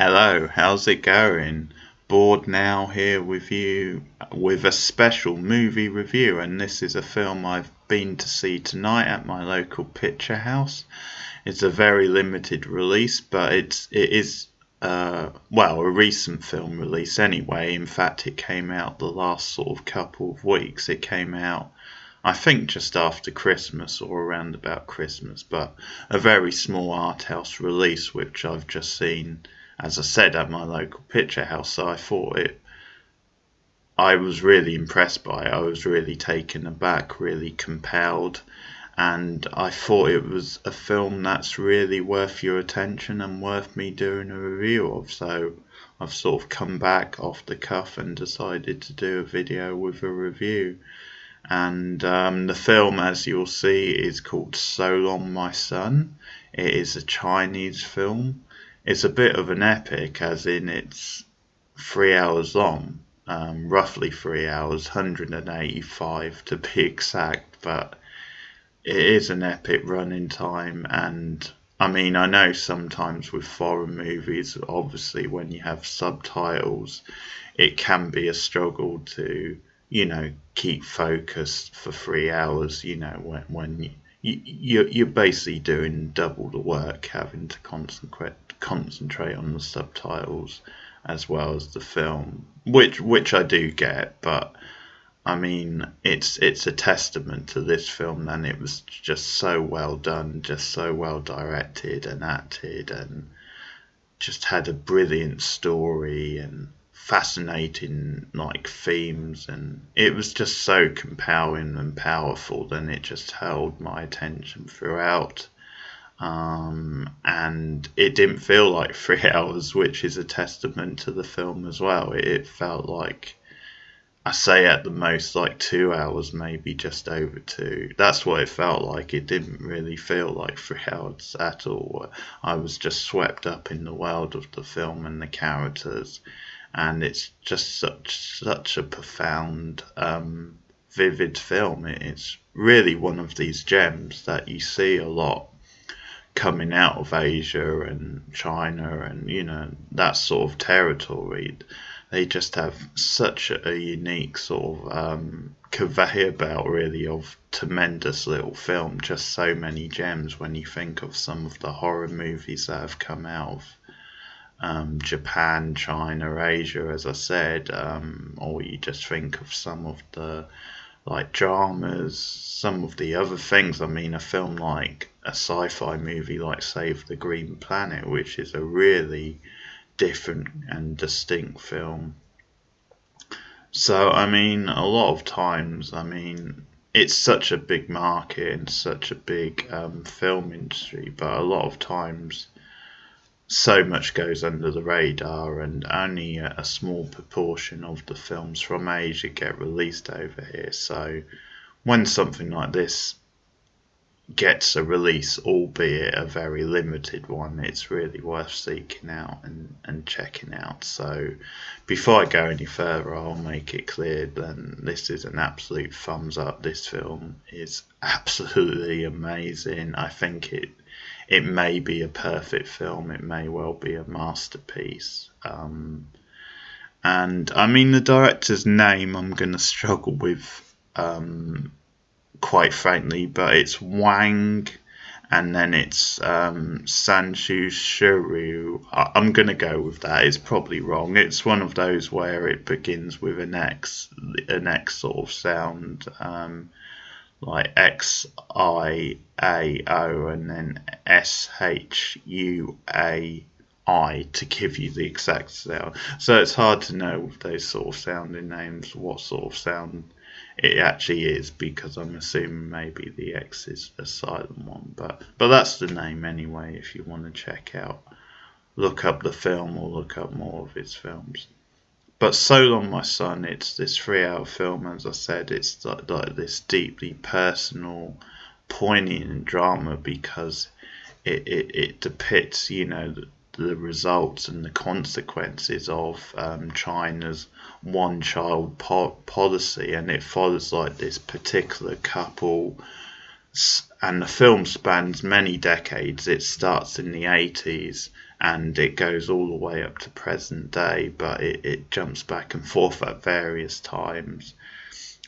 Hello, how's it going? Bored now here with you with a special movie review, and this is a film I've been to see tonight at my local picture house. It's a very limited release, but it is a recent film release anyway. In fact, it came out the last sort of couple of weeks. It came out I think just after Christmas or around about Christmas, but a very small art house release which I've just seen, as I said, at my local picture house. So I was really impressed by it. I was really taken aback, really compelled, and I thought it was a film that's really worth your attention and worth me doing a review of. So I've sort of come back off the cuff and decided to do a video with a review. And the film, as you'll see, is called So Long My Son. It is a Chinese film. It's a bit of an epic, as in it's 3 hours long, roughly 3 hours, 185 to be exact, but it is an epic running time. And I mean, I know sometimes with foreign movies, obviously when you have subtitles, it can be a struggle to keep focused for 3 hours, when you're basically doing double the work, having to concentrate on the subtitles as well as the film, which I do get. But I mean, it's a testament to this film, and it was just so well done, just so well directed and acted, and just had a brilliant story and fascinating themes, and it was just so compelling and powerful. Then it just held my attention throughout, and it didn't feel like 3 hours, which is a testament to the film as well. It felt like, I say at the most, like 2 hours, maybe just over two. That's what it felt like. It didn't really feel like 3 hours at all. I was just swept up in the world of the film and the characters, and it's just such a profound, vivid film. It's really one of these gems that you see a lot coming out of Asia and China and that sort of territory. They just have such a unique sort of conveyor belt, really, of tremendous little film. Just so many gems when you think of some of the horror movies that have come out of Japan, China, Asia, as I said, or you just think of some of the dramas, some of the other things. I mean, a film like a sci-fi movie like Save the Green Planet, which is a really different and distinct film. So I mean, a lot of times, I mean, it's such a big market and such a big film industry, but a lot of times so much goes under the radar, and only a small proportion of the films from Asia get released over here. So when something like this gets a release, albeit a very limited one, it's really worth seeking out and checking out. So before I go any further, I'll make it clear then this is an absolute thumbs up. This film is absolutely amazing. I think it may be a perfect film. It may well be a masterpiece. And I mean, the director's name I'm going to struggle with, quite frankly, but it's Wang, and then it's Sanshu. I'm going to go with that. It's probably wrong. It's one of those where it begins with an X sort of sound, like XIAO, and then SHUAI to give you the exact sound. So it's hard to know with those sort of sounding names what sort of sound it actually is, because I'm assuming maybe the X is a silent one, but that's the name anyway. If you want to look up the film or look up more of his films. But So Long My Son, it's this 3 hour film. As I said, it's like this deeply personal, poignant drama, because it depicts, the results and the consequences of China's one-child policy, and it follows like this particular couple, and the film spans many decades. It starts in the 80s, and it goes all the way up to present day, but it jumps back and forth at various times.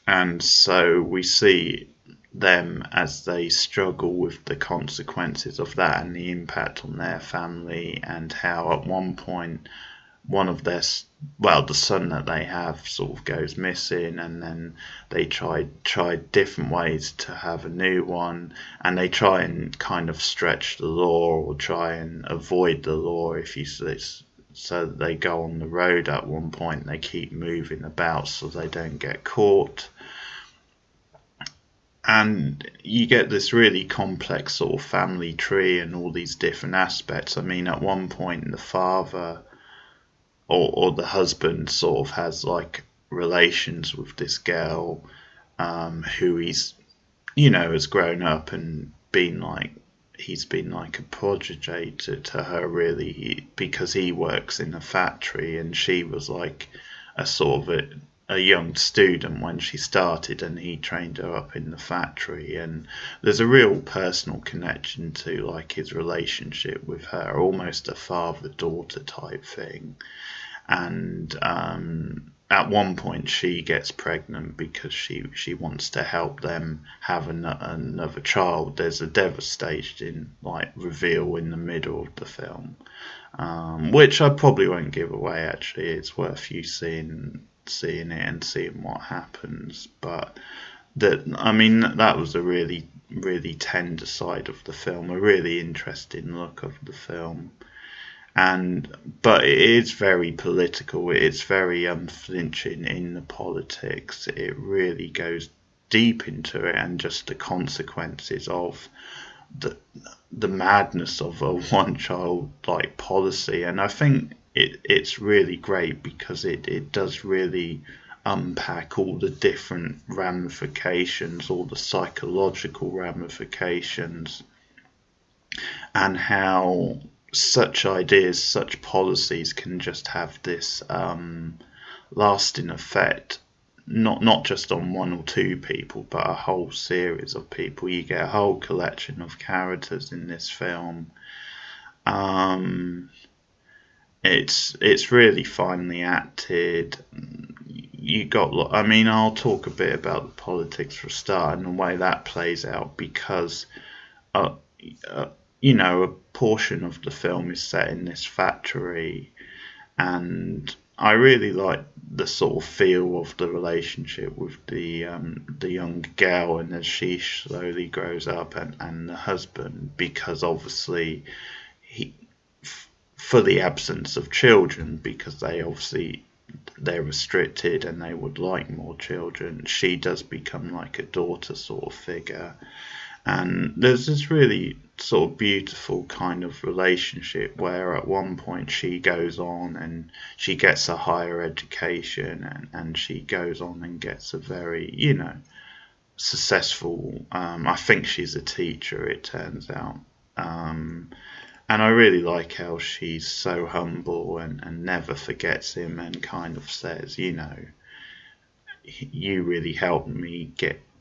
And so we see them as they struggle with the consequences of that and the impact on their family, and how at one point one of their, well, the son that they have sort of goes missing, and then they try different ways to have a new one, and they try and kind of stretch the law or try and avoid the law, if you so they go on the road at one point. They keep moving about so they don't get caught. And you get this really complex sort of family tree and all these different aspects. I mean, at one point the father or the husband sort of has like relations with this girl, who he's, has grown up and been like, he's been like a protege to her, really, because he works in a factory, and she was like a sort of a young student when she started, and he trained her up in the factory. And there's a real personal connection to like his relationship with her, almost a father-daughter type thing. And at one point she gets pregnant because she wants to help them have another child. There's a devastating like reveal in the middle of the film, which I probably won't give away. Actually, it's worth you seeing it and seeing what happens. But that was a really, really tender side of the film, a really interesting look of the film. But it is very political. It's very unflinching in the politics. It really goes deep into it, and just the consequences of the madness of a one-child like policy. And I think it's really great because it does really unpack all the different ramifications, all the psychological ramifications, and how such ideas, such policies can just have this lasting effect, not just on one or two people, but a whole series of people. You get a whole collection of characters in this film. It's really finely acted. I'll talk a bit about the politics for a start and the way that plays out, because a portion of the film is set in this factory, and I really like the sort of feel of the relationship with the young girl, and as she slowly grows up, and the husband, because obviously for the absence of children, because they're restricted and they would like more children, she does become like a daughter sort of figure. And there's this really sort of beautiful kind of relationship where at one point she goes on and she gets a higher education, and she goes on and gets a very, successful, I think she's a teacher, it turns out. And I really like how she's so humble and never forgets him, and kind of says, you really helped me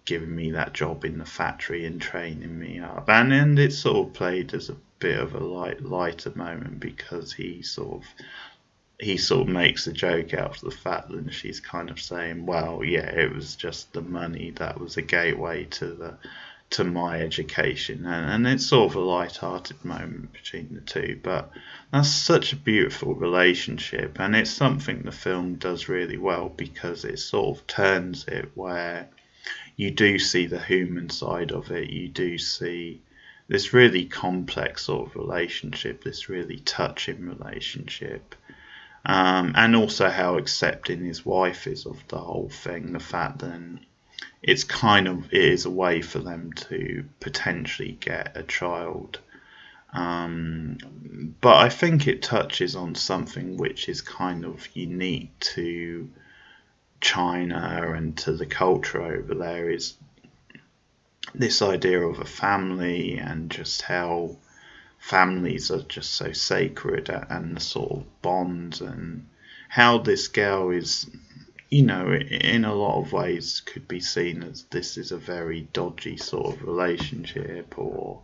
giving me that job in the factory and training me up. And it's sort of played as a bit of a lighter moment, because he sort of makes a joke out of the fact that she's kind of saying, well, yeah, it was just the money that was a gateway to my education, and it's sort of a light-hearted moment between the two. But that's such a beautiful relationship, and it's something the film does really well, because it sort of turns it where you do see the human side of it. You do see this really complex sort of relationship, this really touching relationship, and also how accepting his wife is of the whole thing. The fact that it is a way for them to potentially get a child. But I think it touches on something which is kind of unique to China and to the culture over there, is this idea of a family, and just how families are just so sacred, and the sort of bonds, and how this girl is, in a lot of ways could be seen as this is a very dodgy sort of relationship, or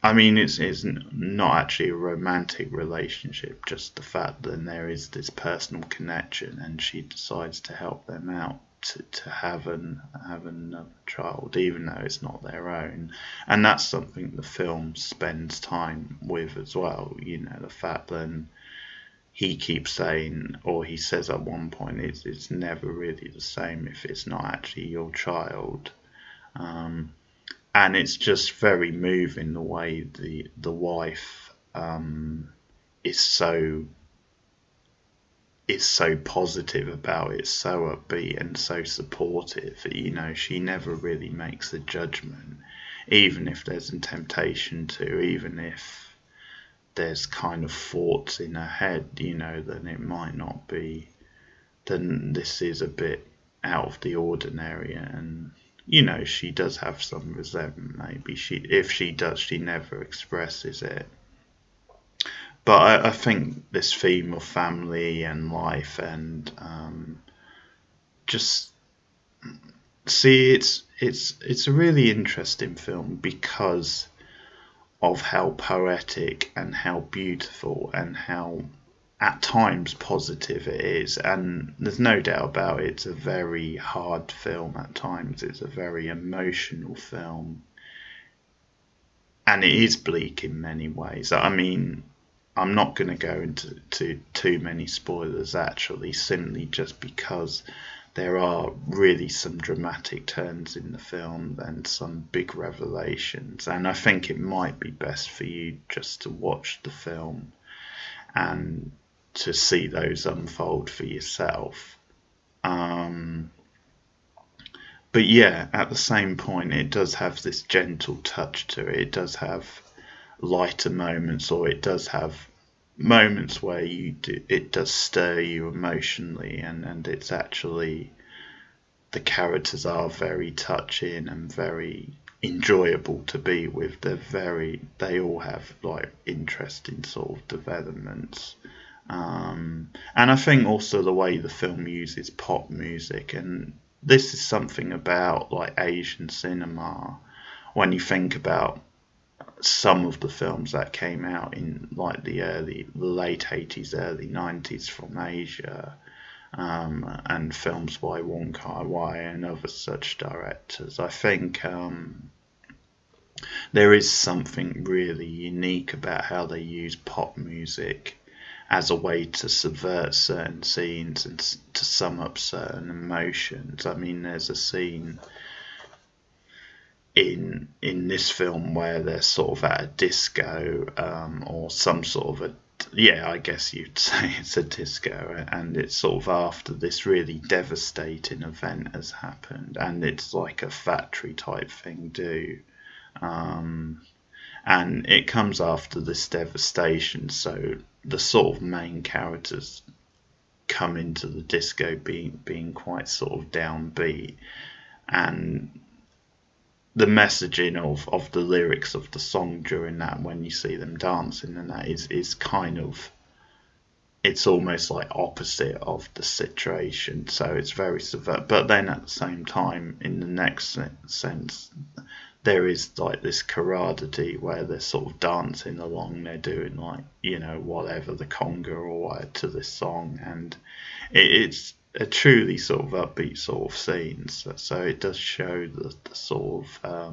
I mean, it's not actually a romantic relationship, just the fact that there is this personal connection, and she decides to help them out to have another child, even though it's not their own, and that's something the film spends time with as well. You know, the fact that he keeps saying, or he says at one point, it's never really the same if it's not actually your child. Um, and it's just very moving the way the wife is so positive about it, so upbeat and so supportive. You know, she never really makes a judgment, even if there's a temptation to, even if there's kind of thoughts in her head, you know, then it might not be, then this is a bit out of the ordinary. And you know, she does have some resentment. Maybe if she does, she never expresses it. But I think this theme of family and life and just see, it's a really interesting film because of how poetic and how beautiful and how at times positive it is. And there's no doubt about it, it's a very hard film at times. It's a very emotional film, and it is bleak in many ways. I mean, I'm not going to go into too many spoilers actually, simply just because there are really some dramatic turns in the film and some big revelations, and I think it might be best for you just to watch the film and to see those unfold for yourself. Um, but yeah, at the same point, it does have this gentle touch to it. It does have lighter moments, or it does have moments where it does stir you emotionally, and it's actually, the characters are very touching and very enjoyable to be with. They all have like interesting sort of developments. And I think also the way the film uses pop music, and this is something about like Asian cinema. When you think about some of the films that came out in like the late 80s, early 90s from Asia, and films by Wang Xiaoshuai and other such directors, I think there is something really unique about how they use pop music as a way to subvert certain scenes and to sum up certain emotions. I mean, there's a scene in this film where they're sort of at a disco, or some sort of a, yeah, I guess you'd say it's a disco, and it's sort of after this really devastating event has happened, and it's like a factory type thing too. Um, and it comes after this devastation, so the sort of main characters come into the disco being quite sort of downbeat, and the messaging of the lyrics of the song during that, when you see them dancing, and that is kind of, it's almost like opposite of the situation, so it's very subvert. But then at the same time, in the next sense, there is like this camaraderie where they're sort of dancing along, they're doing like, you know, whatever, the conga or whatever to this song, and it's a truly sort of upbeat sort of scene. So it does show the sort of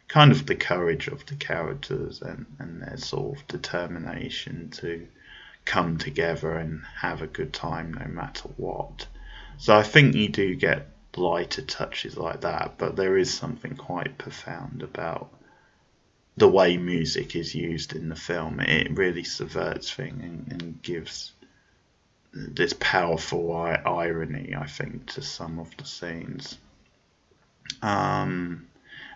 kind of the courage of the characters, and their sort of determination to come together and have a good time no matter what. So I think you do get lighter touches like that, but there is something quite profound about the way music is used in the film. It really subverts things and gives this powerful irony, I think, to some of the scenes. And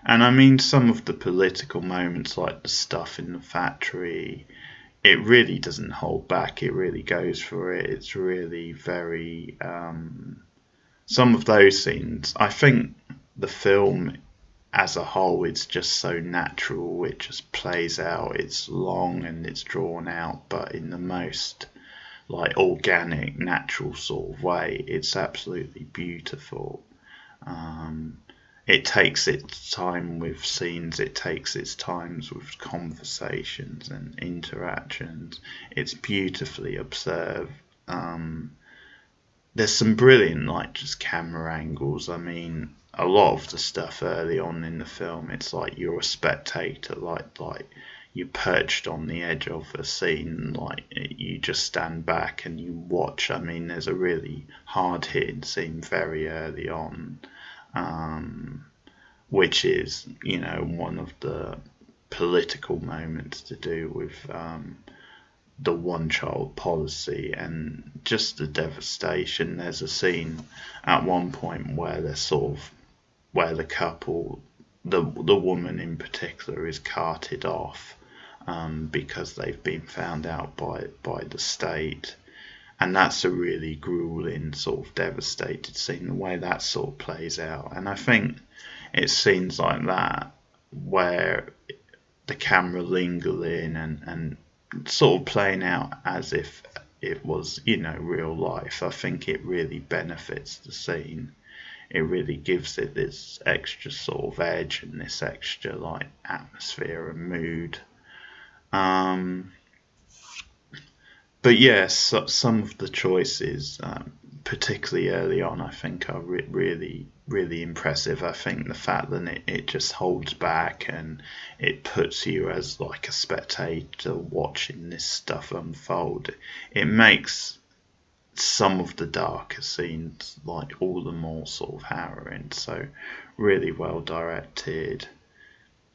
I mean, some of the political moments, like the stuff in the factory, it really doesn't hold back. It really goes for it. It's really very. Some of those scenes, I think the film as a whole, it's just so natural. It just plays out. It's long and it's drawn out, but in the most like organic, natural sort of way. It's absolutely beautiful. Um, it takes its time with scenes, it takes its times with conversations and interactions. It's beautifully observed. There's some brilliant, like, just camera angles. I mean, a lot of the stuff early on in the film, it's like you're a spectator, like you're perched on the edge of a scene, like you just stand back and you watch. I mean, there's a really hard hitting scene very early on, which is, one of the political moments to do with the one child policy and just the devastation. There's a scene at one point where they're where the couple, the woman in particular, is carted off because they've been found out by the state. And that's a really grueling, sort of devastated scene, the way that sort of plays out. And I think it's scenes like that where the camera linger in and sort of playing out as if it was, real life. I think it really benefits the scene. It really gives it this extra sort of edge and this extra, like, atmosphere and mood. But yes, some of the choices, particularly early on, I think are really, really impressive. I think the fact that it just holds back and it puts you as, like, a spectator watching this stuff unfold. It makes some of the darker scenes, like, all the more sort of harrowing. So really well directed.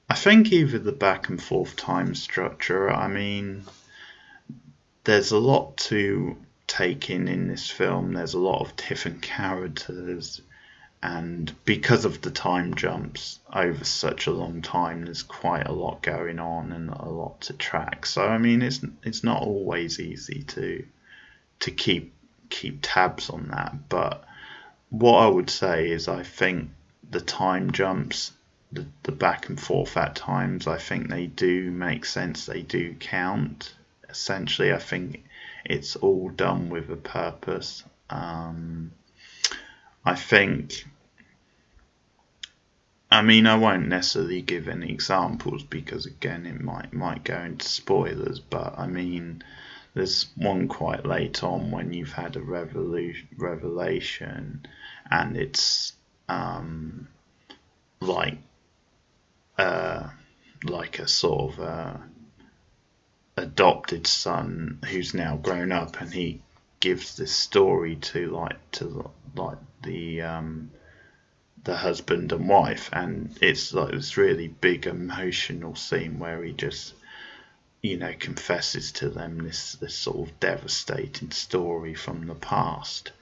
I think either the back and forth time structure, I mean, there's a lot to take in this film. There's a lot of different characters, and because of the time jumps over such a long time, there's quite a lot going on and a lot to track. So I mean, it's not always easy to keep tabs on that. But what I would say is, I think the time jumps, the back and forth at times, I think they do make sense. They do count. Essentially, I think it's all done with a purpose. I think, I mean, I won't necessarily give any examples because, again, it might go into spoilers. But I mean, there's one quite late on when you've had a revelation, and it's like a sort of adopted son who's now grown up, and he gives this story to the husband and wife, and it's like this really big emotional scene where he just confesses to them this sort of devastating story from the past.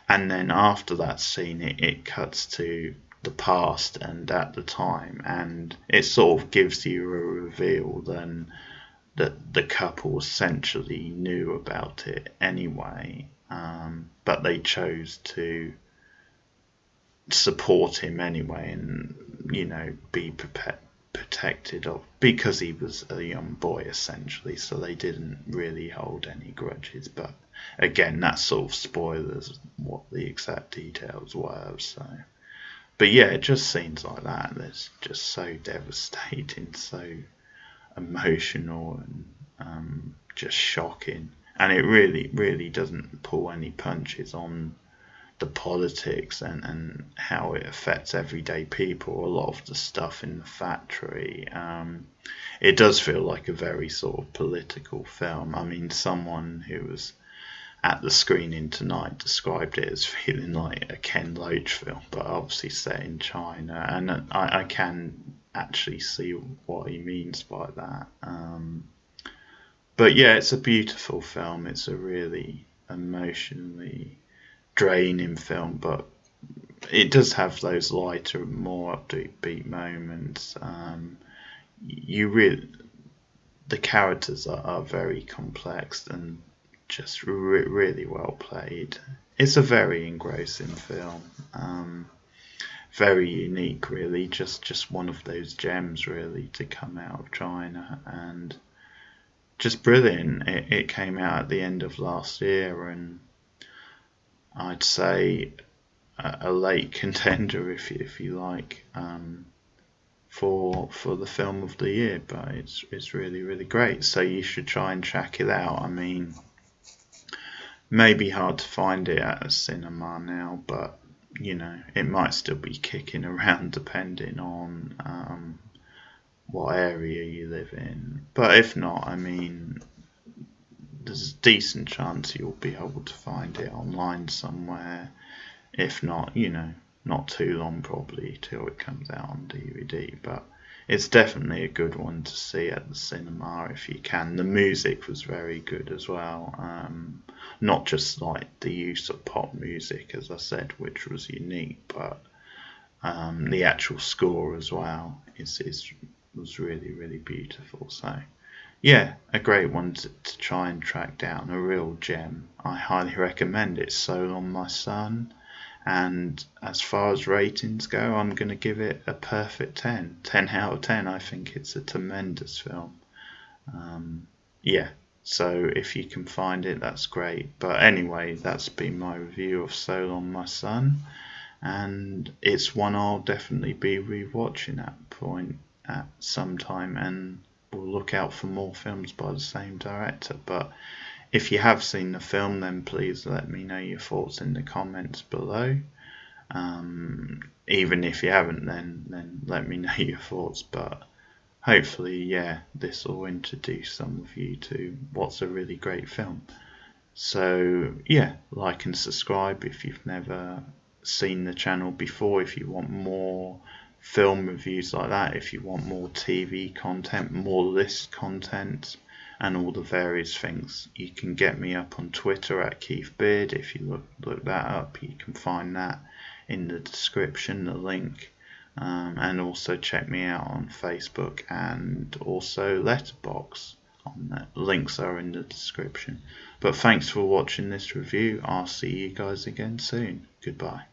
And then after that scene, it cuts to the past and at the time, and it sort of gives you a reveal then that the couple essentially knew about it anyway, but they chose to support him anyway and, be protected of, because he was a young boy essentially, so they didn't really hold any grudges. But again, that's sort of spoilers what the exact details were. So, but yeah, just scenes like that, that's just so devastating, so emotional and just shocking, and it really doesn't pull any punches on the politics and how it affects everyday people. A lot of the stuff in the factory, it does feel like a very sort of political film. I mean, someone who was at the screening tonight described it as feeling like a Ken Loach film, but obviously set in China, and I can actually see what he means by that. But yeah, it's a beautiful film. It's a really emotionally draining film, but it does have those lighter, more upbeat moments. The characters are very complex and just really well played. It's a very engrossing film. Very unique, really. Just one of those gems, really, to come out of China, and just brilliant. It came out at the end of last year, and I'd say a late contender, if you like, for the film of the year. But it's really, really great. So you should try and check it out. I mean, maybe hard to find it at a cinema now, but it might still be kicking around depending on what area you live in. But if not, I mean, there's a decent chance you'll be able to find it online somewhere. If not, not too long probably till it comes out on DVD. But it's definitely a good one to see at the cinema if you can. The music was very good as well. Not just like the use of pop music, as I said, which was unique, but the actual score as well was really, really beautiful. So yeah, a great one to try and track down, a real gem. I highly recommend it. Soul on My Son. And as far as ratings go, I'm going to give it a perfect 10. 10 out of 10. I think it's a tremendous film. Yeah, so if you can find it, that's great. But anyway, that's been my review of Soul on My Son. And it's one I'll definitely be rewatching at some time. And we'll look out for more films by the same director. But if you have seen the film, then please let me know your thoughts in the comments below. Even if you haven't, then let me know your thoughts. But hopefully, yeah, this will introduce some of you to what's a really great film. So yeah, like and subscribe if you've never seen the channel before. If you want more film reviews like that, if you want more TV content, more list content, and all the various things, you can get me up on Twitter at Keith Beard. If you look that up, you can find that in the description, the link, and also check me out on Facebook and also Letterboxd. Links are in the description. But thanks for watching this review. I'll see you guys again soon. Goodbye.